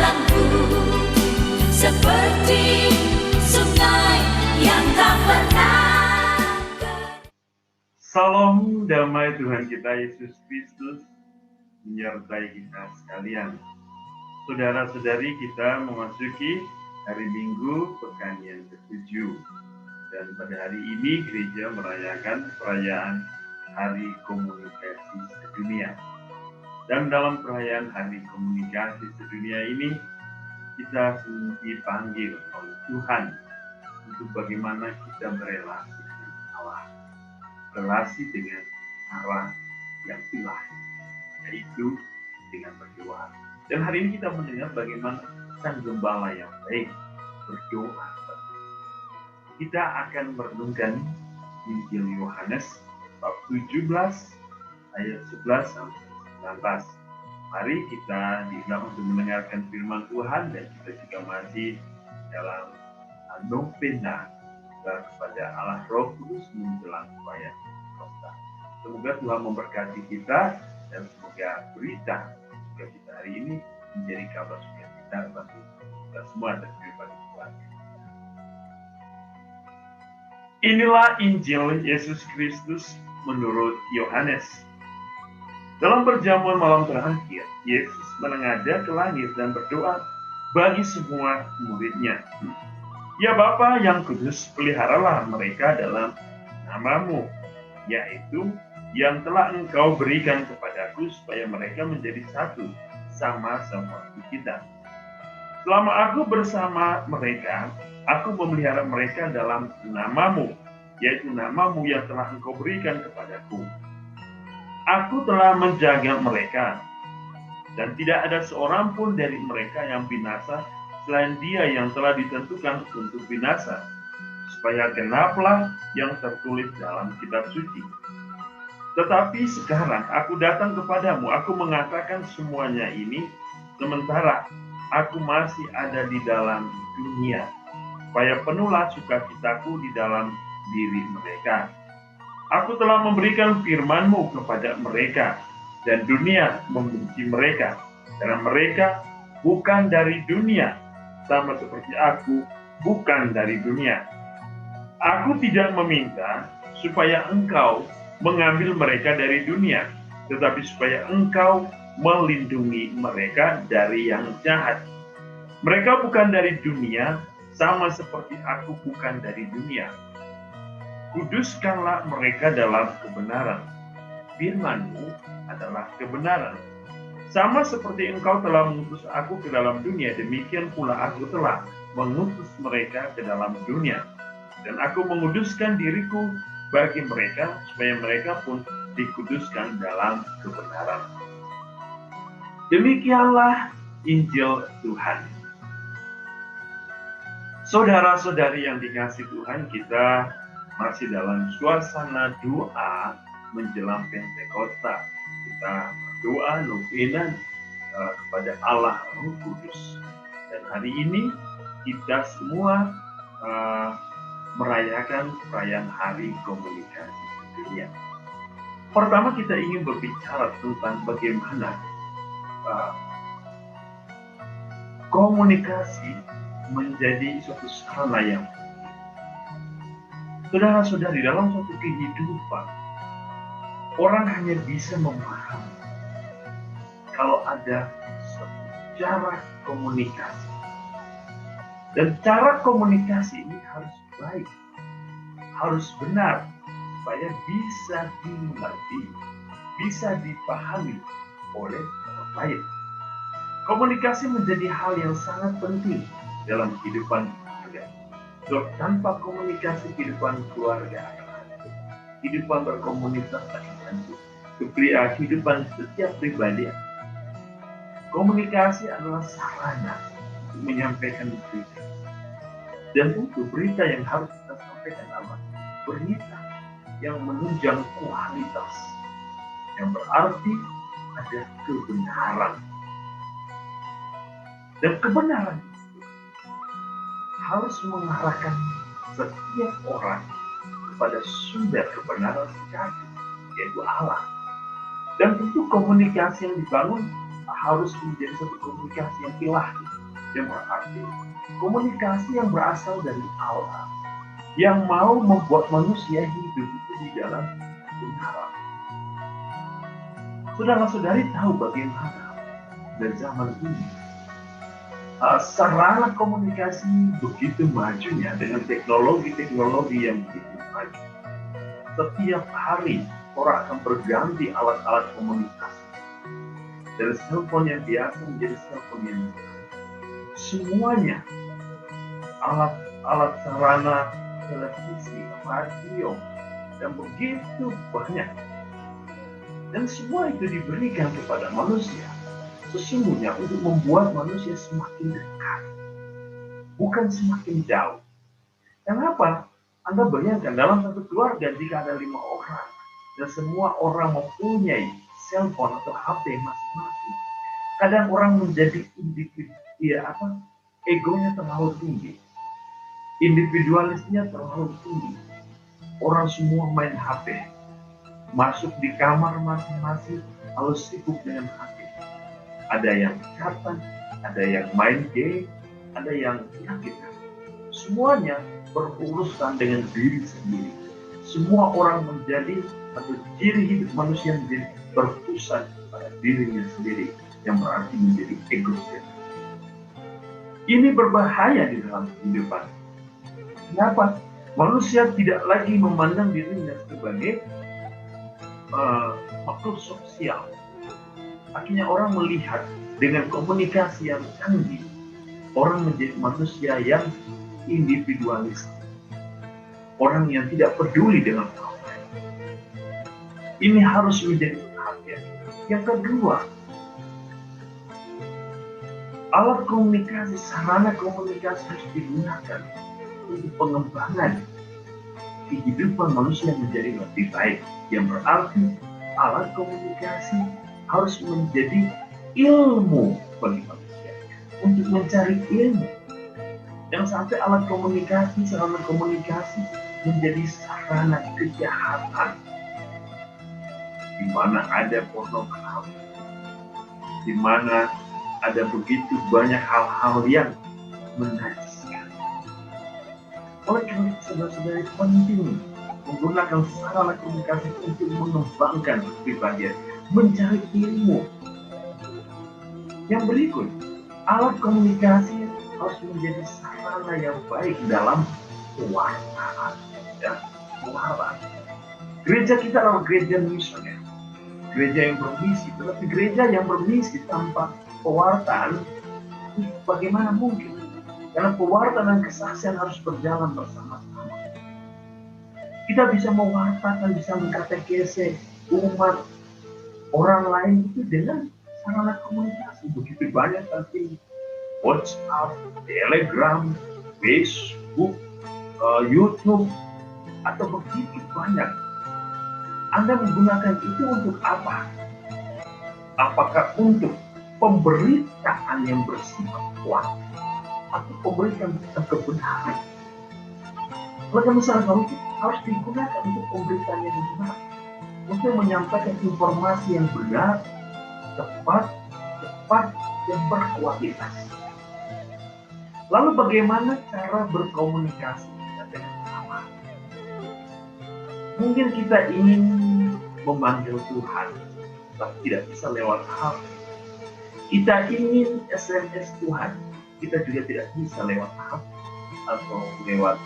jalanku seperti sungai yang tak pernah. Salam damai Tuhan kita Yesus Kristus menyertai kita sekalian. Saudara-saudari, kita memasuki hari Minggu pekan yang ke-7. Dan pada hari ini gereja merayakan perayaan Hari Komunikasi Sedunia. Dan dalam perayaan Hari Komunikasi Sedunia ini, kita dipanggil oleh Tuhan untuk bagaimana kita berelasi dengan Allah. Relasi dengan arah yang ilahi, yaitu dengan berdoa. Dan hari ini kita mendengar bagaimana Sang Gembala yang baik berdoa. Kita akan merenungkan Injil Yohanes bab 17 ayat 11 sampai 19. Mari kita diundang untuk mendengarkan firman Tuhan, dan kita juga masih dalam novena kepada Allah Roh Kudus menjelang perayaan Pesta. Semoga Tuhan memberkati kita, dan semoga berita kita hari ini menjadi kabar sukacita bagi kita semua dan bagi Tuhan. Inilah Injil Yesus Kristus menurut Yohanes. Dalam perjamuan malam terakhir, Yesus menengadah ke langit dan berdoa bagi semua muridnya. Ya Bapa yang kudus, peliharalah mereka dalam nama-Mu, yaitu yang telah Engkau berikan kepadaku, supaya mereka menjadi satu sama seperti kita. Selama aku bersama mereka, aku memelihara mereka dalam nama-Mu, yaitu nama-Mu yang telah Engkau berikan kepadaku. Aku telah menjaga mereka, dan tidak ada seorang pun dari mereka yang binasa selain dia yang telah ditentukan untuk binasa, supaya genaplah yang tertulis dalam kitab suci. Tetapi sekarang aku datang kepadamu, aku mengatakan semuanya ini sementara aku masih ada di dalam dunia, supaya penuhlah sukacitaku di dalam diri mereka. Aku telah memberikan firman-Mu kepada mereka, dan dunia membenci mereka, karena mereka bukan dari dunia, sama seperti aku bukan dari dunia. Aku tidak meminta supaya Engkau mengambil mereka dari dunia, tetapi supaya Engkau melindungi mereka dari yang jahat. Mereka bukan dari dunia, sama seperti aku bukan dari dunia. Kuduskanlah mereka dalam kebenaran. Firman-Mu adalah kebenaran. Sama seperti Engkau telah mengutus aku ke dalam dunia, demikian pula aku telah mengutus mereka ke dalam dunia. Dan aku menguduskan diriku bagi mereka, supaya mereka pun dikuduskan dalam kebenaran. Demikianlah Injil Tuhan. Saudara-saudari yang dikasihi Tuhan, kita masih dalam suasana doa menjelang Pentakosta. Kita berdoa novena kepada Allah Roh Kudus. Dan hari ini kita semua merayakan perayaan Hari Komunikasi Sedunia. Pertama kita ingin berbicara tentang bagaimana komunikasi menjadi suatu sarana yang saudara-saudari, dalam suatu kehidupan, orang hanya bisa memahami kalau ada suatu cara komunikasi. Dan cara komunikasi ini harus baik, harus benar, supaya bisa dimengerti, bisa dipahami oleh orang lain. Komunikasi menjadi hal yang sangat penting dalam kehidupan keluarga. So, tanpa komunikasi kehidupan keluarga, kehidupan berkomunitas akan hancur. Kehidupan setiap pribadi. Komunikasi adalah sarana untuk menyampaikan berita. Dan untuk berita yang harus kita sampaikan adalah berita yang menunjang kualitas, yang berarti ada kebenaran. Dan kebenaran harus mengarahkan setiap orang kepada sumber kebenaran sejati, yaitu Allah. Dan tentu komunikasi yang dibangun harus menjadi satu komunikasi yang ilahi, yang berarti komunikasi yang berasal dari Allah, yang mau membuat manusia hidup itu di dalam kebenaran. Saudara-saudari tahu bagaimana dan zaman ini sarana komunikasi begitu majunya dengan teknologi-teknologi yang begitu maju. Setiap hari orang akan berganti alat-alat komunikasi. Dari telepon yang biasa menjadi telepon yang semuanya alat sarana televisi, radio, dan begitu banyak. Dan semua itu diberikan kepada manusia sesungguhnya untuk membuat manusia semakin dekat, bukan semakin jauh. Kenapa? Anda bayangkan dalam satu keluarga jika ada 5 orang dan semua orang mempunyai cellphone atau HP masing-masing, kadang orang menjadi individu, egonya terlalu tinggi, individualisnya terlalu tinggi. Orang semua main HP, masuk di kamar masing-masing lalu sibuk dengan HP. Ada yang chatan, ada yang main game, ada yang nyakitan. Semuanya berurusan dengan diri sendiri. Semua orang menjadi atau ciri hidup manusia menjadi berpusat pada dirinya sendiri, yang berarti menjadi egosentris. Ini berbahaya di dalam kehidupan. Kenapa? Manusia tidak lagi memandang dirinya sebagai makhluk sosial. Akhirnya orang melihat dengan komunikasi yang canggih, orang menjadi manusia yang individualis, orang yang tidak peduli dengan orang lain. Ini harus menjadi perhatian. Yang kedua, alat komunikasi, sarana komunikasi harus digunakan untuk pengembangan kehidupan manusia menjadi lebih baik. Yang berarti alat komunikasi harus menjadi ilmu bagi manusia, untuk mencari ilmu. Yang sampai alat komunikasi, sarana komunikasi menjadi sarana kejahatan, di mana ada pornografi, di mana ada begitu banyak hal-hal yang menajiskan. Oleh karena itu, saudara-saudari, penting menggunakan sarana komunikasi untuk mengembangkan kepribadian, mencari ilmu. Yang berikut, alat komunikasi harus menjadi sarana yang baik dalam pewartaan. Pewartaan. Gereja kita adalah gereja misioner, gereja yang bermisi. Tetapi gereja yang bermisi tanpa pewartaan, bagaimana mungkin? Karena pewartaan dan kesaksian harus berjalan bersama-sama. Kita bisa mewartakan, bisa mengkatekese umat orang lain itu dengan sarana komunikasi begitu banyak, tapi WhatsApp, Telegram, Facebook, YouTube, atau begitu banyak. Anda menggunakan itu untuk apa? Apakah untuk pemberitaan yang bersifat kuat atau pemberitaan kebenaran? Oleh misalnya itu harus digunakan untuk pemberitaan yang benar, untuk menyampaikan informasi yang benar, tepat, dan berkualitas. Lalu bagaimana cara berkomunikasi dengan Allah? Mungkin kita ingin memanggil Tuhan, tapi tidak bisa lewat HP. Kita ingin SMS Tuhan, kita juga tidak bisa lewat HP atau lewat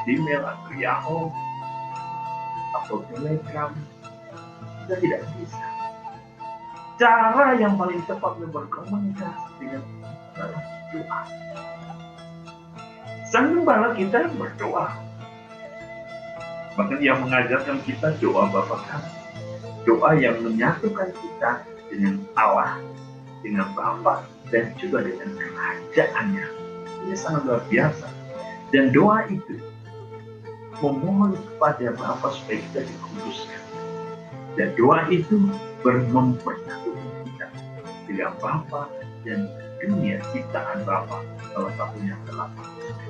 email atau Yahoo atau Telegram. Kita tidak bisa. Cara yang paling tepat berkomunikasi dengan adalah doa. Sang Gembala kita berdoa. Bahkan Ia mengajarkan kita doa Bapa Kami. Doa yang menyatukan kita dengan Allah, dengan Bapa, dan juga dengan kerajaannya. Ini sangat luar biasa. Dan doa itu memohon kepada Bapa supaya kita dikuduskan. Dan doa itu mempersatukan kita dengan Bapa dan dunia ciptaan Bapa, salah satunya adalah manusia.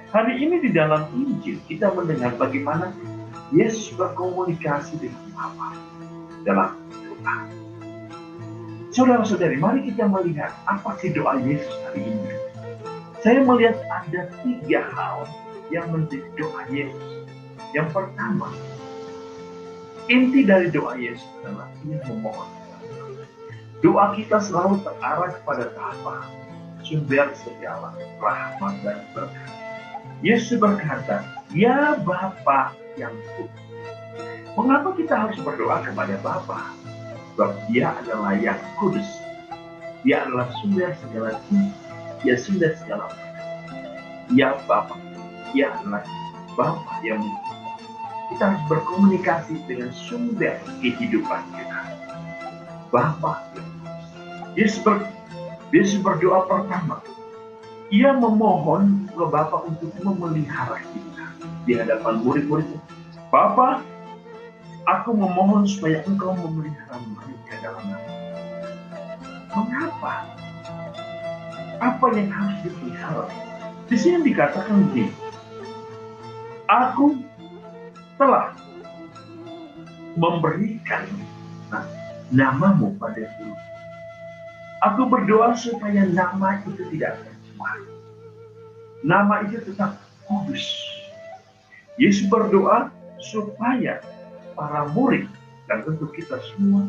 Hari ini di dalam Injil kita mendengar bagaimana Yesus berkomunikasi dengan Bapa dalam doa. Saudara-saudari, mari kita melihat apa sih doa Yesus hari ini. Saya melihat ada 3 hal yang menjadi doa Yesus. Yang pertama, inti dari doa Yesus adalah ia memohon. Doa kita selalu terarah kepada Bapa, sumber segala rahmat dan berkat. Yesus berkata, "Ya Bapa yang kudus." Mengapa kita harus berdoa kepada Bapa? Sebab Dia adalah yang kudus. Dia adalah sumber segala cinta. Dia sumber segala berkat. Ya Bapa. Dia adalah Bapa yang kita harus berkomunikasi dengan sumber kehidupan kita. Bapa yang kudus. Yesus berdoa pertama. Ia memohon ke Bapa untuk memelihara kita di hadapan murid-muridnya. Bapa, aku memohon supaya Engkau memelihara mereka dalam nama. Mengapa? Apa yang harus dipelihara? Di sini dikatakan begini, aku telah memberikan namamu pada dulu. Aku berdoa supaya nama itu tidak tercemar. Nama itu tetap kudus. Yesus berdoa supaya para murid dan tentu kita semua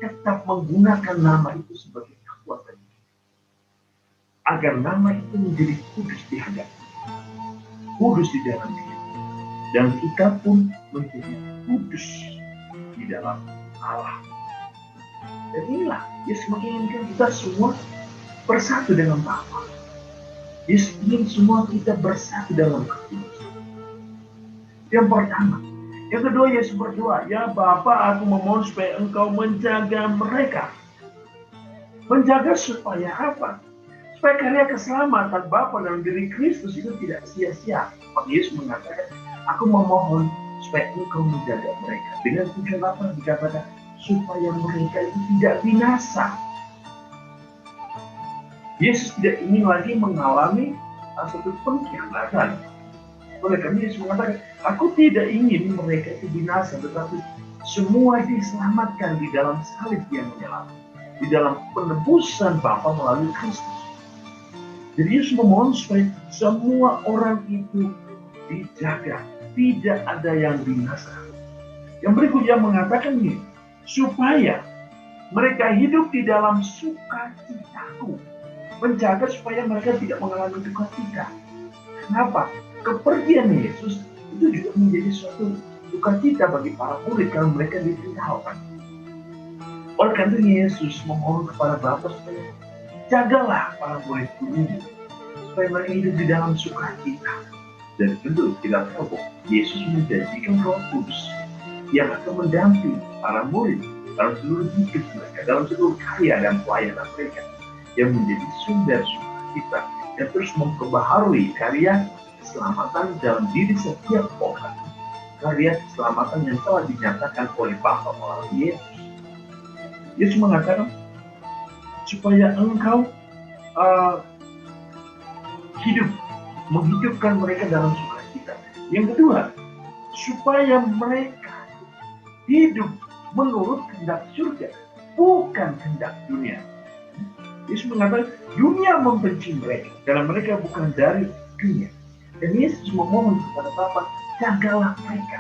tetap menggunakan nama itu sebagai kekuatan. Agar nama itu menjadi kudus di hadapan, kudus di dalam dia, dan kita pun menjadi kudus di dalam Allah. Dan inilah Yesus menginginkan kita semua bersatu dengan Bapa. Yesus ingin semua kita bersatu dalam kekudusan. Yang pertama. Yang kedua, Yesus berdoa, "Ya Bapa, aku memohon supaya Engkau menjaga mereka." Menjaga supaya apa? Supaya karya keselamatan Bapa dalam diri Kristus itu tidak sia-sia. Maka Yesus mengatakan, "Aku memohon supaya Engkau menjaga mereka." Dengan tujuan apa? Dikatakan, supaya mereka itu tidak binasa. Yesus tidak ingin lagi mengalami satu pengkhianatan. Oleh karena Yesus mengatakan, "Aku tidak ingin mereka itu binasa, tetapi semua diselamatkan di dalam salib yang menyelamatkan, di dalam penebusan Bapa melalui Kristus." Jadi Yesus memohon supaya semua orang itu dijaga, tidak ada yang binasa. Yang berikutnya mengatakan ini, supaya mereka hidup di dalam sukacitaku. Menjaga supaya mereka tidak mengalami duka cita. Kenapa? Kepergian Yesus itu juga menjadi suatu duka cita bagi para murid kalau mereka ditinggalkan. Oleh karena itu Yesus memohon kepada Bapa supaya jagalah para murid ini, supaya mereka hidup di dalam sukacita. Dan tentu kita tahu Yesus menjanjikan Roh Kudus yang akan mendampingi para murid dalam seluruh hidup mereka, dalam seluruh karya dan pelayanan mereka, yang menjadi sumber sukacita yang terus memperbaharui karya keselamatan dalam diri setiap orang. Karya keselamatan yang telah dinyatakan oleh Bapa melalui Yesus. Yesus mengatakan supaya Engkau menghidupkan mereka dalam sukacita. Yang kedua, supaya mereka hidup menurut kehendak surga, bukan kehendak dunia. Yesus mengatakan dunia membenci mereka karena mereka bukan dari dunia. Dan Yesus memohon kepada Bapa, jagalah mereka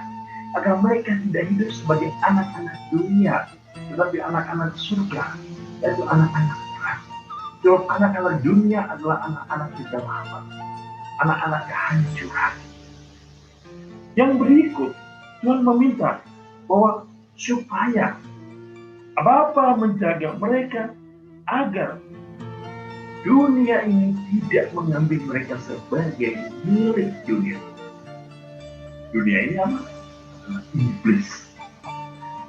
agar mereka tidak hidup sebagai anak-anak dunia, tetapi anak-anak surga, yaitu anak-anak Tuhan. Sebab anak-anak dunia adalah anak-anak kejahatan, anak-anak kehancuran. Yang berikut, Tuhan meminta bahwa supaya Bapa menjaga mereka agar dunia ini tidak mengambil mereka sebagai milik dunia. Dunia ini apa? Adalah iblis.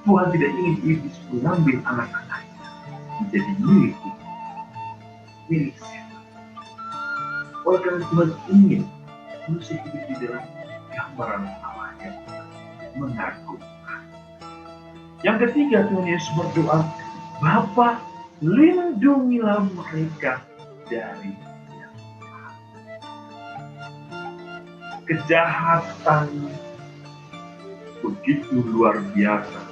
Tuhan tidak ingin iblis mengambil anak-anaknya menjadi milik siapa. Oleh karena Tuhan ingin manusia hidup di dalam gambaran Allah yang mengagumkan. Yang ketiga, Tuhan Yesus berdoa, Bapa, lindungilah mereka dari kejahatan begitu luar biasa.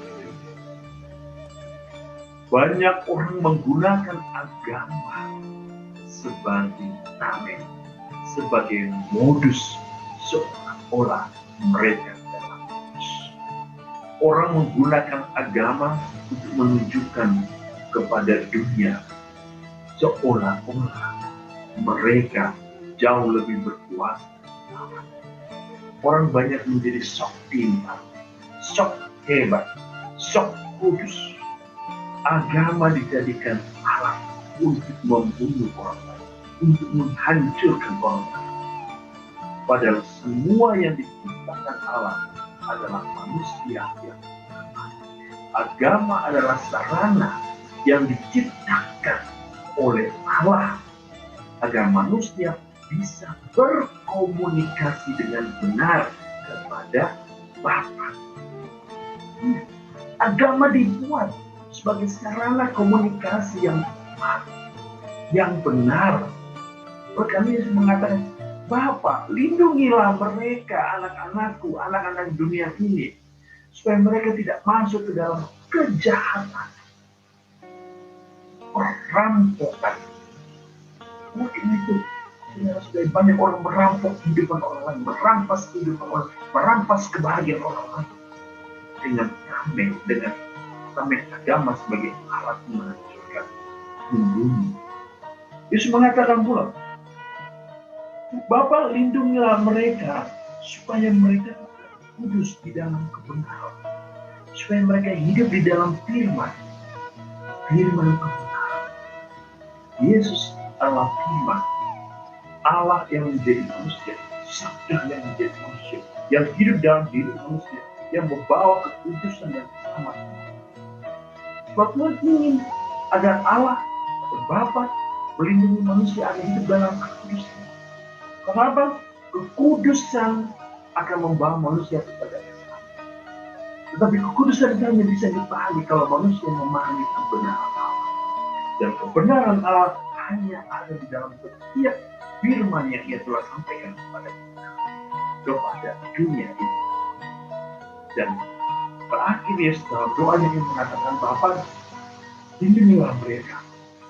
Banyak orang menggunakan agama sebagai tameng, sebagai modus seolah-olah mereka dalam modus. Orang menggunakan agama untuk menunjukkan kepada dunia seolah-olah mereka jauh lebih berkuasa. Orang banyak menjadi sok pintar, sok hebat, sok kudus. Agama dijadikan alat untuk membunuh orang lain, untuk menghancurkan orang lain. Padahal semua yang diciptakan Allah adalah manusia yang beriman. Agama adalah sarana yang diciptakan oleh Allah agar manusia bisa berkomunikasi dengan benar kepada Bapa. Agama dibuat sebagai sarana komunikasi yang tepat, yang benar. Kami mengatakan, Bapa, lindungilah mereka, anak-anakku, anak-anak dunia ini, supaya mereka tidak masuk ke dalam kejahatan, perampokan. Mungkin itu, supaya banyak orang merampok kehidupan orang lain, merampas kehidupan orang, merampas kebahagiaan orang lain dengan tameng, dengan tameng agama sebagai alat menghancurkan, membunuh. Yesus mengatakan pula, Bapa, lindungilah mereka supaya mereka kudus di dalam kebenaran, supaya mereka hidup di dalam firman kebenaran. Yesus adalah firman, Allah yang menjadi manusia, Sabda yang menjadi manusia, yang hidup dalam diri manusia, yang membawa kekudusan dan keselamatan. Sebab Tuhan ingin agar Allah atau Bapa melindungi manusia agar hidup dalam kekudusan. Kenapa? Kekudusan akan membawa manusia kepada keselamatan. Tetapi kekudusan itu hanya bisa dipahami kalau manusia memahami kebenaran Allah. Dan kebenaran Allah hanya ada di dalam setiap firman yang Ia telah sampaikan kepada kita, kepada dunia ini. Dan terakhir Yesus dalam doanya yang mengatakan, Bapa, lindungilah mereka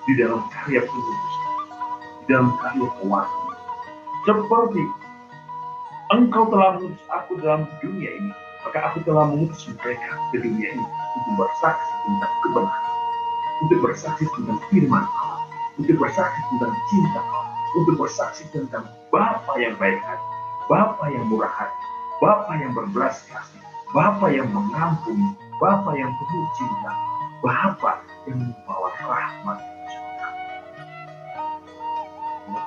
di dalam karya pengudusan, di dalam karya pewarna. Seperti Engkau telah mengutus aku dalam dunia ini, maka aku telah mengutus mereka ke dunia ini untuk bersaksi tentang kebenaran, untuk bersaksi tentang firman Allah, untuk bersaksi tentang cinta Allah, untuk bersaksi tentang Bapa yang baik hati, Bapa yang murah hati, Bapa yang berbelas kasih, Bapa yang mengampuni, Bapa yang penuh cinta, Bapa yang membawa rahmat.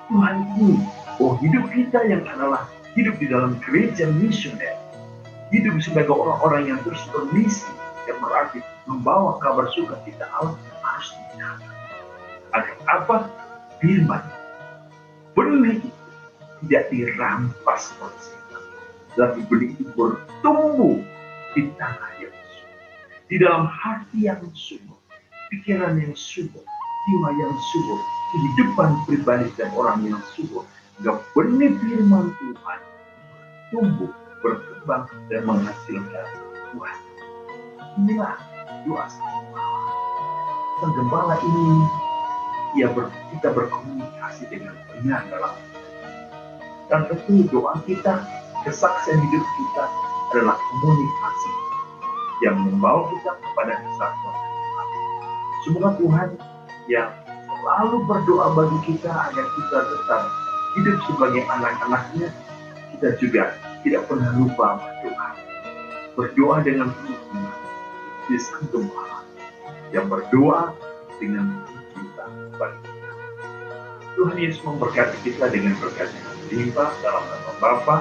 Tuhan ini, hidup kita yang adalah hidup di dalam gereja misioner, hidup sebagai orang-orang yang terus bermisi, yang berarti membawa kabar sukacita Allah harus dinyatakan. Agar apa? Firman, benih itu tidak dirampas oleh setan, tapi benih itu bertumbuh di tanah yang subur, di dalam hati yang subur, pikiran yang subur, jiwa yang subur, kehidupan pribadi dan orang yang subur. Agar benih firman Tuhan tumbuh, berkembang, dan menghasilkan buah. Inilah doa sang gembala. Sang gembala ini, kita berkomunikasi dengan benar dalam hidup. Dan tentu doa kita, kesaksian hidup kita adalah komunikasi yang membawa kita kepada kesaksian. Semoga Tuhan yang selalu berdoa bagi kita agar kita tetap hidup sebagai anak-anaknya, kita juga tidak pernah lupa berdoa. Berdoa dengan penuh iman di sang gembala yang berdoa dengan cinta bagi kita. Tuhan Yesus memberkati kita dengan berkat yang berlimpah dalam nama Bapa,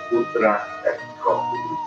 Putra, dan Roh Kudus.